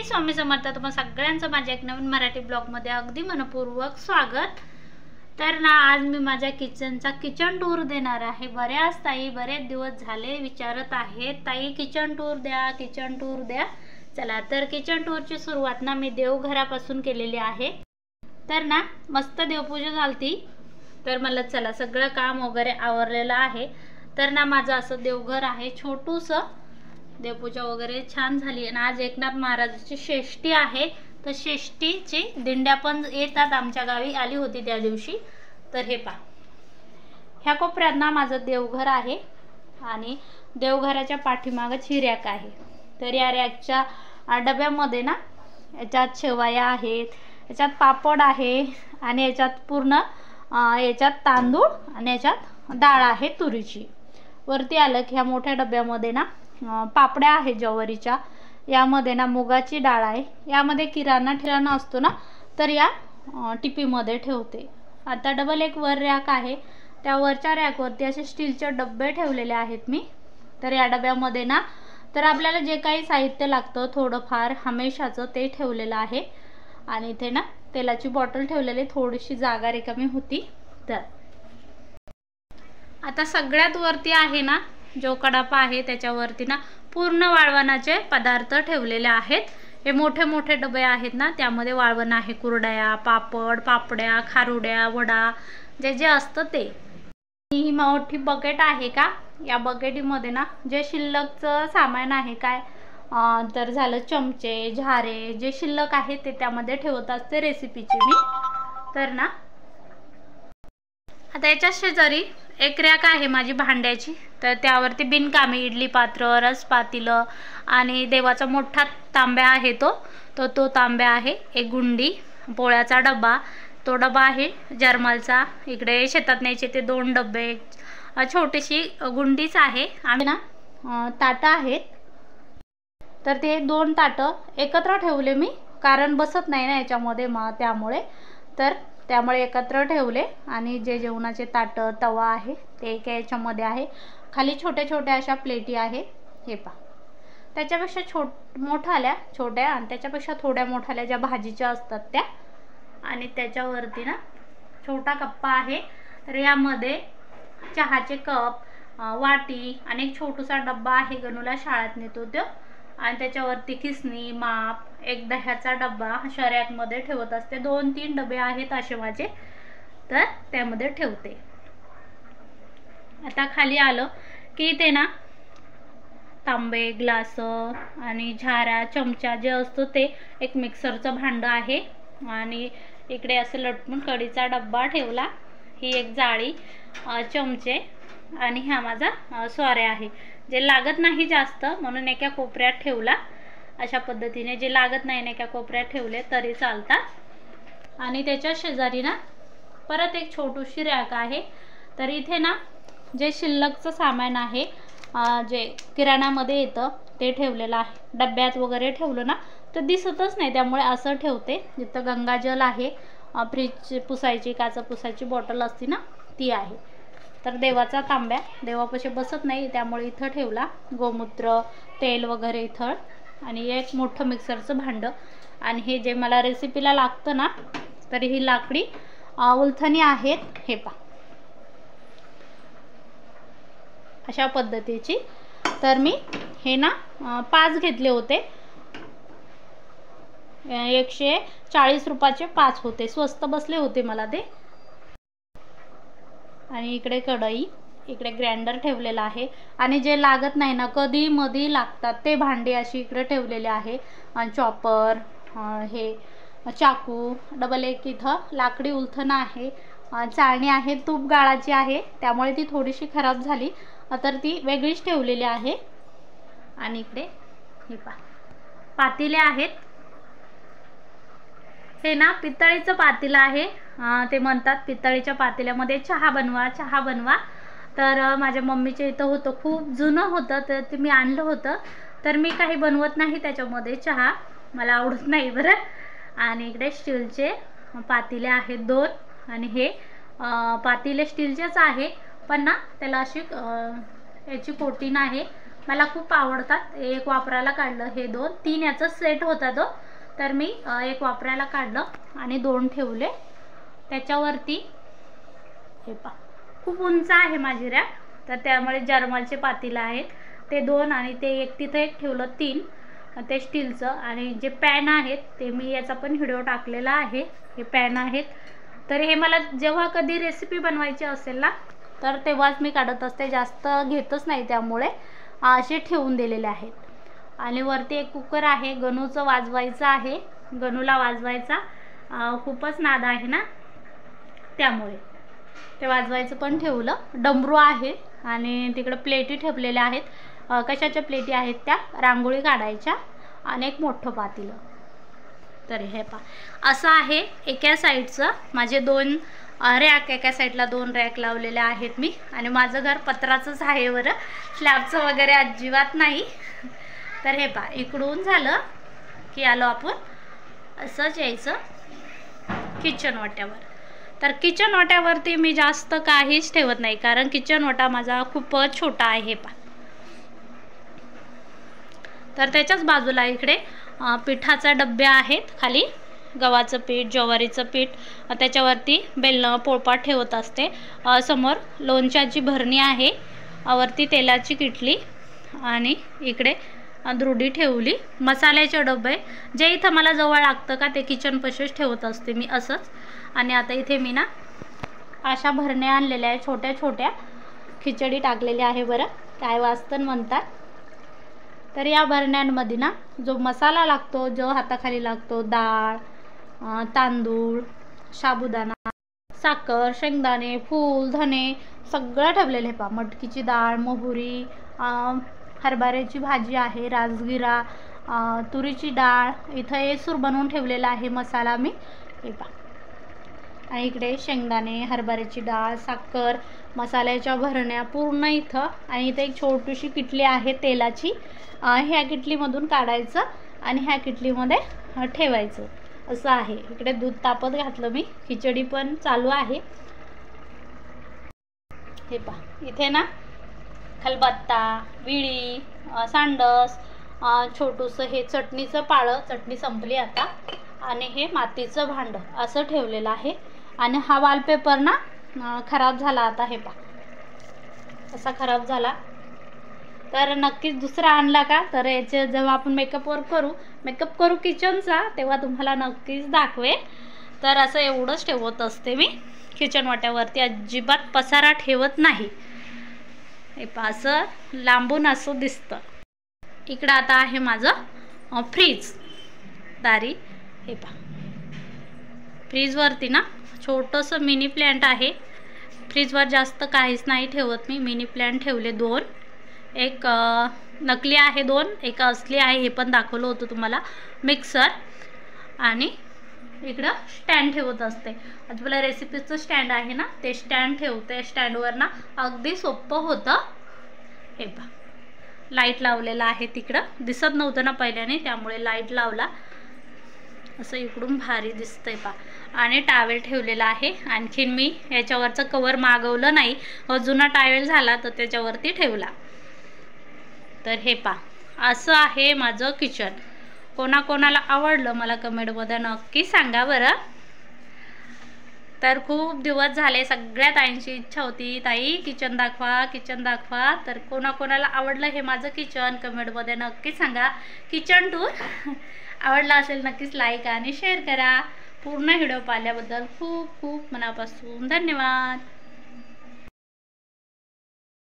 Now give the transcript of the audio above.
स्वामी समर्थ. तुम्हा सगळ्यांचं माझ्या एक नवीन मराठी ब्लॉगमध्ये अगदी मनपूर्वक स्वागत. तर ना आज मी माझ्या किचनचा किचन टूर देणार आहे. बऱ्याच ताई बरेच दिवस झाले विचारत आहेत, ताई किचन टूर द्या, किचन टूर द्या. चला तर किचन टूरची सुरुवात ना मी देवघरापासून केलेली आहे. तर ना मस्त देवपूजा झालती, तर मला चला सगळं काम वगैरे आवरलेलं आहे. तर ना माझं असं देवघर आहे छोटूसं. देवपूजा वगैरे छान झाली आणि आज एकनाथ महाराजाची षष्ठी आहे. तर षष्ठीची दिंड्या पण येतात, आमच्या गावी आली होती त्या दिवशी. तर हे पहा, ह्या कोपऱ्यात ना माझं देवघर आहे आणि देवघराच्या पाठीमागच ही रॅक आहे. तर या रॅकच्या डब्यामध्ये ना याच्यात शेवया आहेत, याच्यात पापड आहे आणि याच्यात पूर्ण याच्यात तांदूळ आणि याच्यात डाळ आहे तुरीची. वरती आलं की ह्या मोठ्या डब्यामध्ये ना पापड्या आहेत ज्वारीच्या, यामध्ये ना मुगाची डाळ आहे, यामध्ये किराणा असतो ना, तर या टिपीमध्ये ठेवते. आता डबल एक वर रॅक आहे, त्या वरच्या रॅकवरती असे स्टीलचे डब्बे ठेवलेले आहेत मी. तर या डब्यामध्ये ना तर आपल्याला जे काही साहित्य लागतं थोडंफार हमेशाचं ते ठेवलेलं आहे. आणि इथे ना तेलाची बॉटल ठेवलेली, थोडीशी जागा रिकामी होती. तर आता सगळ्यात वरती आहे ना जो कडापा आहे त्याच्यावरती ना पूर्ण वाळवणाचे पदार्थ ठेवलेले आहेत. हे मोठे मोठे डबे आहेत ना, त्यामध्ये वाळवण आहे, कुरड्या, पापड, पापड्या, खारुड्या, वडा, जे जे असतं ते. ही मोठी बकेट आहे का, या बकेटीमध्ये ना जे शिल्लकचं सामान आहे काय, तर झालं चमचे, झारे, जे शिल्लक आहे ते त्यामध्ये ठेवत असते रेसिपीची मी. तर ना आता याच्या शेजारी एक रॅक आहे माझी भांड्याची. तर त्यावरती बिनकामी इडली पात्र, रस पातेलं आणि देवाचा मोठा तांब्या आहे तो तांब्या आहे. एक गुंडी, पोळ्याचा डबा, तो डबा आहे जर्मलचा. इकडे शेतात न्यायचे ते 2 डबे, छोटीशी गुंडीच आहे. आणि ना ताटं आहेत, तर ते 2 ताटं एकत्र ठेवले मी, कारण बसत नाही ना याच्यामध्ये त्यामुळे. तर त्यामुळे एकत्र ठेवले. आणि जे जेवणाचे ताटं, तवा आहे ते एका याच्यामध्ये आहे. खाली छोट्या छोट्या अशा प्लेटी आहे. हे पहा, त्याच्यापेक्षा मोठाल्या छोट्या आणि त्याच्यापेक्षा थोड्या मोठाल्या ज्या भाजीच्या असतात त्या. आणि त्याच्यावरती ना छोटा कप्पा आहे. तर यामध्ये चहाचे कप, वाटी आणि एक छोटूसा डब्बा आहे, गणूला शाळेत नेतो तो. आणि त्याच्यावरती खिसणी, माप, एक दह्याचा डब्बा अशा रॅकमध्ये ठेवत असते. 2-3 डबे आहेत असे माझे, तर त्यामध्ये ठेवते. आता खाली आलं की ते ना तांबे, ग्लास आणि झारा, चमचा जे असतो ते, एक मिक्सरचं भांडं आहे. आणि इकडे असं लटकून कढीचा डब्बा ठेवला, ही एक जाळी, चमचे आणि हा माझा स्वाऱ्या आहे. जे लागत नाही जास्त म्हणून एका कोपऱ्यात ठेवला. अशा पद्धतीने जे लागत नाही ना एका कोपऱ्यात ठेवले तरी चालतात. आणि त्याच्या शेजारी ना परत एक छोटीशी रॅक आहे. तर इथे ना जे शिल्लकचं सामान आहे, जे किराणामध्ये येतं ते ठेवलेलं आहे. डब्यात वगैरे ठेवलं ना तर दिसतच नाही, त्यामुळे असं ठेवते. जिथं गंगाजल आहे, फ्रीज पुसायची, काच पुसायची बॉटल असते ना ती आहे. तर देवाचा तांब्या देवापाशी बसत नाही त्यामुळे इथं ठेवला. गोमूत्र, तेल वगैरे इथं. आणि एक मोठं मिक्सरचं भांडं. आणि हे जे मला रेसिपीला लागतं ना, तर ही लाकडी उलथणी आहेत. हे पहा अशा पद्धतीची. तर मी हे ना 5 घेतले होते, 140 रुपयाचे 5 होते, स्वस्त बसले होते मला ते. आणि इकडे कढई, इकडे ग्राइंडर ठेवलेला आहे. आणि जे लागत नाही ना, कधी मधी लागतात ते भांडे अशी इकडे ठेवलेले आहे. आणि चॉपर, हे चाकू, डबल एक इथं लाकडी उलथणं आहे, चाळणी आहे, तूप गाळाची आहे, त्यामुळे ती थोडीशी खराब झाली तर ती वेगळीच ठेवलेली आहे. आणि इकडे हे पहा पातेले आहेत. हे ना पितळीचं पातेलं आहे. ते म्हणतात पितळीच्या पातेल्यामध्ये चहा बनवा. तर माझ्या मम्मीच्या इथं होतं, खूप जुनं होतं, तर ते मी आणलं होतं. तर मी काही बनवत नाही त्याच्यामध्ये चहा, मला आवडत नाही बरं. आणि इकडे स्टीलचे पातेले आहेत 2. आणि हे पातेले स्टीलचेच आहे, पण ना त्याला अशी याची कोटिंग आहे, मला खूप आवडतात. एक वापरायला काढलं, हे 2-3 याचा सेट होता तो, तर मी एक वापरायला काढलं आणि 2 ठेवले त्याच्यावरती. हे पहा खूप उंच आहे माझी रॅक, तर त्यामुळे जर्मलचे पातेलं आहेत ते 2 आणि ते एक तिथे एक ठेवलं 3 ते स्टीलचं. आणि जे पॅन आहेत ते मी याचा पण व्हिडिओ टाकलेला आहे. हे पॅन आहेत, तर हे मला जेव्हा कधी रेसिपी बनवायची असेल ना तर तेव्हाच मी काढत असते, जास्त घेतच नाही, त्यामुळे असे ठेवून दिलेले आहेत. आणि वरती एक कुकर आहे, गणूचं वाजवायचं आहे, गणूला वाजवायचा खूपच नाद आहे ना, त्यामुळे ते वाजवायचं पण ठेवलं. डमरू आहे आणि तिकडं प्लेटी ठेवलेल्या आहेत. कशाच्या प्लेटी आहेत त्या, रांगोळी काढायच्या. आणि एक मोठं पातेलं. तर हे पहा असं आहे एका साईडचं. माझे 2 रॅक, एका साईडला 2 रॅक लावलेले आहेत मी. आणि माझं घर पत्राचंच आहे बरं, स्लॅबचं वगैरे अजिबात नाही. तर हे पहा इकडून झालं की आलो आपण असंच यायचं किचन वाट्यावर. तर किचन वाट्यावरती मी जास्त काहीच ठेवत नाही, कारण किचन वाटा माझा खूपच छोटा आहे. पहा तर त्याच्याच बाजूला इकडे पिठाचा डब्बे आहेत, खाली गव्हाचं पीठ, ज्वारीचं पीठ, त्याच्यावरती बेलन पोळपाट ठेवत असते. समोर लोणच्याची भरणी आहे, वरती तेलाची किटली आणि इकडे दुर्डी ठेवली. मसाल्याचे डबे जे इथं मला जवळ लागतं का ते किचन पशीच ठेवत असते मी असंच. आणि आता इथे मी ना अशा भरण्या आणलेल्या आहे, छोट्या छोट्या खिचडी टाकलेली आहे बरं, काय वाजतं म्हणतात. तर या भरण्यांमध्ये ना जो मसाला लागतो, जो हाताखाली लागतो, डाळ, तांदूळ, साबुदाणा, साखर, शेंगदाणे, फूल, धने सगळं ठेवलेलं आहे. पहा मटकीची डाळ, मोहरी, हरभऱ्याची भाजी आहे, राजगिरा, तुरीची डाळ, इथं हे सूर बनवून ठेवलेला आहे मसाला मी. हे पहा आणि इकडे शेंगदाणे, हरभऱ्याची डाळ, साखर, मसाल्याच्या भरण्या पूर्ण इथं. आणि इथं एक छोटीशी किटली आहे तेलाची, ह्या किटलीमधून काढायचं आणि ह्या किटलीमध्ये ठेवायचं असं आहे. इकडे दूध तापत घातलं मी, खिचडी पण चालू आहे. हे पहा इथे ना खलबत्ता, विळी, सांडस, छोटूसं हे चटणीचं पाळं, चटणी संपली आता, आणि हे मातीचं भांडं असं ठेवलेलं आहे. आणि हा वॉलपेपर ना खराब झाला आता. हे पहा असा खराब झाला, तर नक्कीच दुसरा आणला का तर याचे जेव्हा आपण मेकअप करू किचनचा, तेव्हा तुम्हाला नक्कीच दाखवेल. तर असं एवढंच ठेवत असते मी किचन वाट्यावरती, अजिबात पसारा ठेवत नाही. हे पहा असं लांबून असं दिसतं. इकडं आता आहे माझं फ्रीज दारी. हे पहा फ्रीजवरती ना छोटंसं मिनी प्लॅन्ट आहे. फ्रीजवर जास्त काहीच नाही ठेवत मी, मिनी प्लॅन्ट ठेवले 2, एक नकली आहे 2, एक असली आहे, हे पण दाखवलं होतं तुम्हाला. मिक्सर आणि इकडं स्टँड ठेवत असते. आता तुला रेसिपीचं स्टँड आहे ना ते स्टँड ठेवते. स्टँडवर ना अगदी सोपं होतं. हे पहा लाईट लावलेला आहे, तिकडं दिसत नव्हतं ना पहिल्याने, त्यामुळे लाईट लावला. असं इकडून भारी दिसतंय पहा. आणि टावेल ठेवलेला आहे. आणखीन मी याच्यावरचं कवर मागवलं नाही, जुना टावेल झाला तर त्याच्यावरती ठेवला. तर हे पहा असं आहे माझं किचन. कोणाकोणाला आवडलं मला कमेंटमध्ये नक्की सांगा बरं. तर खूप दिवस झाले सगळ्या ताईंची इच्छा होती, ताई किचन दाखवा, किचन दाखवा. तर कोणाकोणाला आवडलं हे माझं किचन कमेंटमध्ये नक्की सांगा. किचन टूर आवडला असेल नक्कीच लाईक आणि शेअर करा. पूर्ण व्हिडिओ पाहिल्याबद्दल खूप खूप मनापासून धन्यवाद.